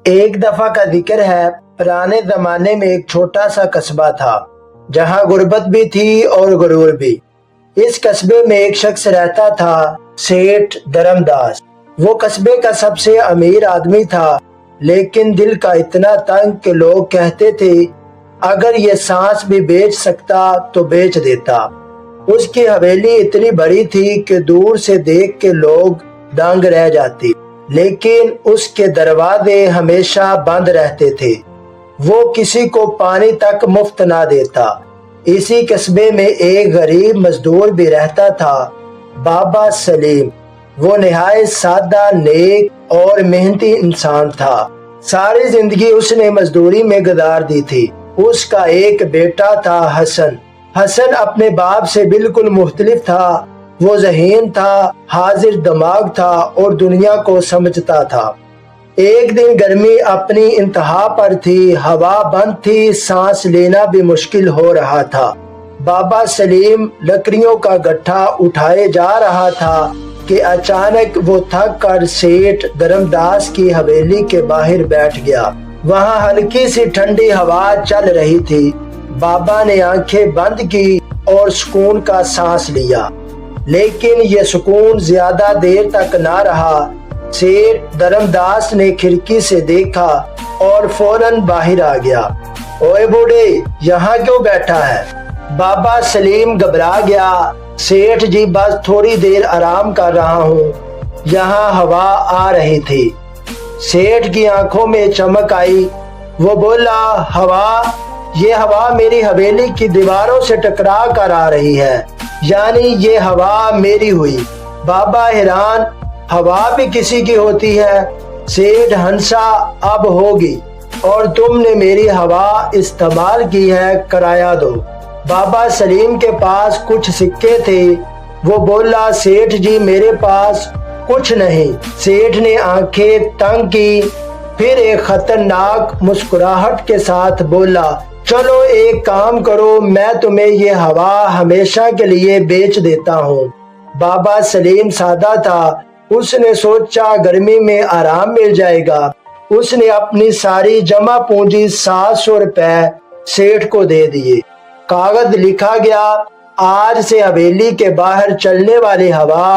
ایک دفعہ کا ذکر ہے، پرانے زمانے میں ایک چھوٹا سا قصبہ تھا جہاں غربت بھی تھی اور غرور بھی۔ اس قصبے میں ایک شخص رہتا تھا، سیٹھ دھرم داس۔ وہ قصبے کا سب سے امیر آدمی تھا، لیکن دل کا اتنا تنگ کہ لوگ کہتے تھے اگر یہ سانس بھی بیچ سکتا تو بیچ دیتا۔ اس کی حویلی اتنی بڑی تھی کہ دور سے دیکھ کے لوگ دنگ رہ جاتے، لیکن اس کے دروازے ہمیشہ بند رہتے تھے۔ وہ کسی کو پانی تک مفت نہ دیتا۔ اسی قصبے میں ایک غریب مزدور بھی رہتا تھا، بابا سلیم۔ وہ نہایت سادہ، نیک اور محنتی انسان تھا۔ ساری زندگی اس نے مزدوری میں گزار دی تھی۔ اس کا ایک بیٹا تھا، حسن۔ حسن اپنے باپ سے بالکل مختلف تھا۔ وہ ذہین تھا، حاضر دماغ تھا اور دنیا کو سمجھتا تھا۔ ایک دن گرمی اپنی انتہا پر تھی، ہوا بند تھی، سانس لینا بھی مشکل ہو رہا تھا۔ بابا سلیم لکڑیوں کا گٹھا اٹھائے جا رہا تھا کہ اچانک وہ تھک کر سیٹھ دھرم داس کی حویلی کے باہر بیٹھ گیا۔ وہاں ہلکی سی ٹھنڈی ہوا چل رہی تھی۔ بابا نے آنکھیں بند کی اور سکون کا سانس لیا، لیکن یہ سکون زیادہ دیر تک نہ رہا۔ سیٹھ دھرم داس نے کھڑکی سے دیکھا اور فوراً باہر آ گیا۔ اوئے بوڑھے، یہاں کیوں بیٹھا ہے؟ بابا سلیم گھبرا گیا۔ سیٹھ جی، بس تھوڑی دیر آرام کر رہا ہوں۔ یہاں ہوا آ رہی تھی۔ سیٹھ کی آنکھوں میں چمک آئی۔ وہ بولا، ہوا؟ یہ ہوا میری حویلی کی دیواروں سے ٹکرا کر آ رہی ہے، یعنی یہ ہوا میری ہوئی۔ بابا حیران، ہوا بھی کسی کی ہوتی ہے؟ سیٹھ ہنسا، اب ہوگی، اور تم نے میری ہوا استعمال کی ہے، کرایہ دو۔ بابا سلیم کے پاس کچھ سکے تھے۔ وہ بولا، سیٹھ جی میرے پاس کچھ نہیں۔ سیٹھ نے آنکھیں تنگ کی، پھر ایک خطرناک مسکراہٹ کے ساتھ بولا، چلو ایک کام کرو، میں تمہیں یہ ہوا ہمیشہ کے لیے بیچ دیتا ہوں۔ بابا سلیم سادہ تھا۔ اس نے سوچا گرمی میں آرام مل جائے گا۔ اس نے اپنی ساری جمع پونجی 700 روپے سیٹھ کو دے دیے۔ کاغذ لکھا گیا، آج سے حویلی کے باہر چلنے والی ہوا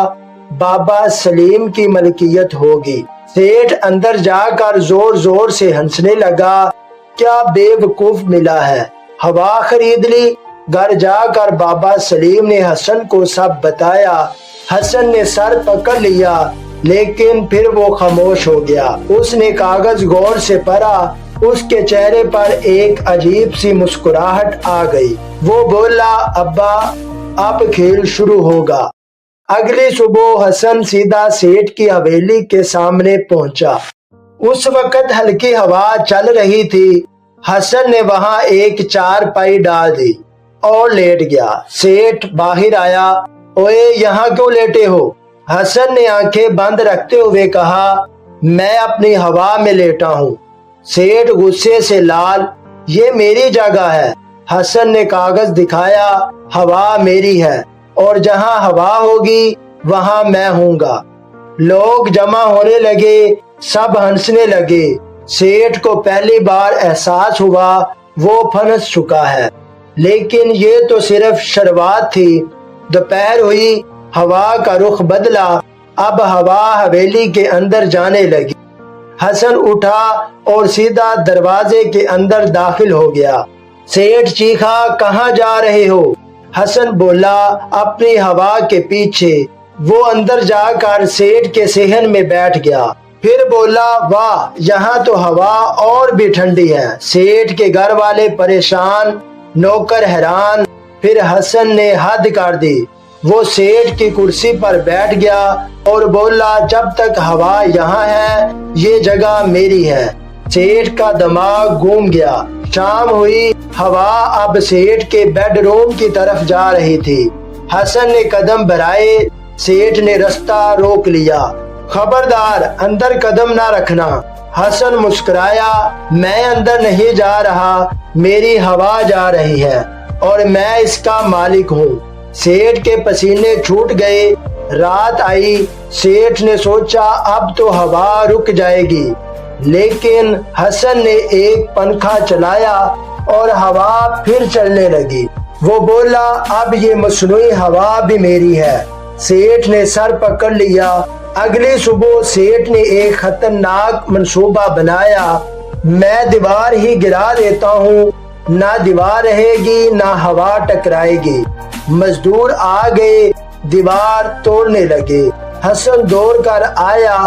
بابا سلیم کی ملکیت ہوگی۔ سیٹھ اندر جا کر زور زور سے ہنسنے لگا، کیا بے وقوف ملا ہے، ہوا خرید لی۔ گھر جا کر بابا سلیم نے حسن کو سب بتایا۔ حسن نے سر پکڑ لیا، لیکن پھر وہ خاموش ہو گیا۔ اس نے کاغذ غور سے پڑھا۔ اس کے چہرے پر ایک عجیب سی مسکراہٹ آ گئی۔ وہ بولا، ابا، اب کھیل شروع ہوگا۔ اگلی صبح حسن سیدھا سیٹھ کی حویلی کے سامنے پہنچا۔ اس وقت ہلکی ہوا چل رہی تھی۔ حسن نے وہاں ایک چارپائی ڈال دی اور لیٹ گیا۔ سیٹھ باہر آیا، اوئے یہاں کیوں لیٹے ہو؟ حسن نے آنکھیں بند رکھتے ہوئے کہا، میں اپنی ہوا میں لیٹا ہوں۔ سیٹھ غصے سے لال، یہ میری جگہ ہے۔ حسن نے کاغذ دکھایا، ہوا میری ہے، اور جہاں ہوا ہوگی وہاں میں ہوں گا۔ لوگ جمع ہونے لگے، سب ہنسنے لگے۔ سیٹھ کو پہلی بار احساس ہوا وہ پھنس چکا ہے، لیکن یہ تو صرف شروعات تھی۔ دوپہر ہوئی، ہوا کا رخ بدلا۔ اب ہوا حویلی کے اندر جانے لگی۔ حسن اٹھا اور سیدھا دروازے کے اندر داخل ہو گیا۔ سیٹھ چیخا، کہاں جا رہے ہو؟ حسن بولا، اپنی ہوا کے پیچھے۔ وہ اندر جا کر سیٹھ کے صحن میں بیٹھ گیا۔ پھر بولا، واہ، یہاں تو ہوا اور بھی ٹھنڈی ہے۔ سیٹھ کے گھر والے پریشان، نوکر حیران۔ پھر حسن نے حد کر دی۔ وہ سیٹھ کی کرسی پر بیٹھ گیا اور بولا، جب تک ہوا یہاں ہے یہ جگہ میری ہے۔ سیٹھ کا دماغ گھوم گیا۔ شام ہوئی، ہوا اب سیٹھ کے بیڈ روم کی طرف جا رہی تھی۔ حسن نے قدم بڑھائے۔ سیٹھ نے رستہ روک لیا، خبردار اندر قدم نہ رکھنا۔ حسن مسکرایا، میں اندر نہیں جا رہا، میری ہوا جا رہی ہے اور میں اس کا مالک ہوں۔ سیٹھ کے پسینے چھوٹ گئے۔ رات آئی۔ سیٹھ نے سوچا اب تو ہوا رک جائے گی۔ لیکن حسن نے ایک پنکھا چلایا اور ہوا پھر چلنے لگی۔ وہ بولا اب یہ مصنوعی ہوا بھی میری ہے۔ سیٹھ نے سر پکڑ لیا۔ اگلی صبح سیٹھ نے ایک خطرناک منصوبہ بنایا۔ میں دیوار ہی گرا دیتا ہوں، نہ دیوار رہے گی نہ ہوا ٹکرائے گی۔ مزدور آ گئے، دیوار توڑنے لگے۔ حسن دوڑ کر آیا۔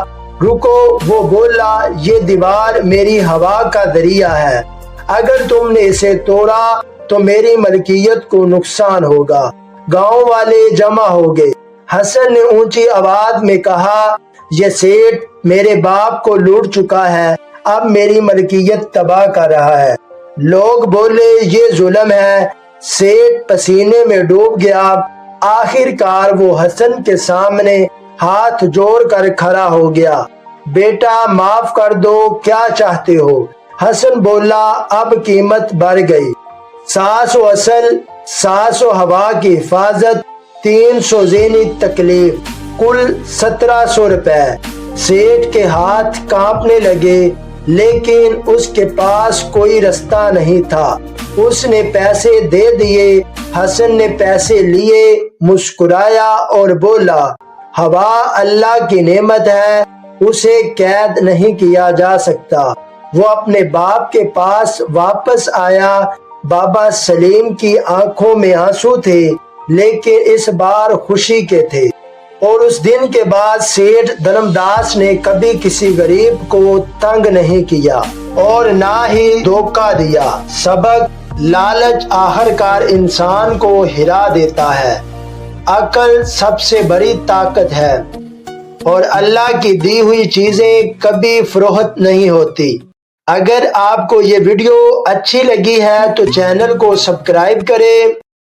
رکو، وہ بولا یہ دیوار میری ہوا کا ذریعہ ہے، اگر تم نے اسے توڑا تو میری ملکیت کو نقصان ہوگا۔ گاؤں والے جمع ہو گئے۔ حسن نے اونچی آواز میں کہا یہ سیٹھ میرے باپ کو لوٹ چکا ہے، اب میری ملکیت تباہ کر رہا ہے۔ لوگ بولے یہ ظلم ہے۔ سیٹھ پسینے میں ڈوب گیا۔ آخر کار وہ حسن کے سامنے ہاتھ جوڑ کر کھڑا ہو گیا۔ بیٹا معاف کر دو، کیا چاہتے ہو؟ حسن بولا اب قیمت بڑھ گئی، 700 اصل، 700 ہوا کی حفاظت، 300 ذہنی تکلیف، کل 1700 روپے۔ سیٹھ کے ہاتھ کانپنے لگے، لیکن اس کے پاس کوئی رستہ نہیں تھا۔ اس نے پیسے دے دیے۔ حسن نے پیسے لیے، مسکرایا اور بولا ہوا اللہ کی نعمت ہے، اسے قید نہیں کیا جا سکتا۔ وہ اپنے باپ کے پاس واپس آیا۔ بابا سلیم کی آنکھوں میں آنسو تھے، لیکن اس بار خوشی کے تھے۔ اور اس دن کے بعد سیٹھ دھرمداس نے کبھی کسی غریب کو تنگ نہیں کیا اور نہ ہی دھوکہ دیا۔ سبق: لالچ آخرکار انسان کو ہرا دیتا ہے۔ عقل سب سے بڑی طاقت ہے اور اللہ کی دی ہوئی چیزیں کبھی فروخت نہیں ہوتی۔ اگر آپ کو یہ ویڈیو اچھی لگی ہے تو چینل کو سبسکرائب کریں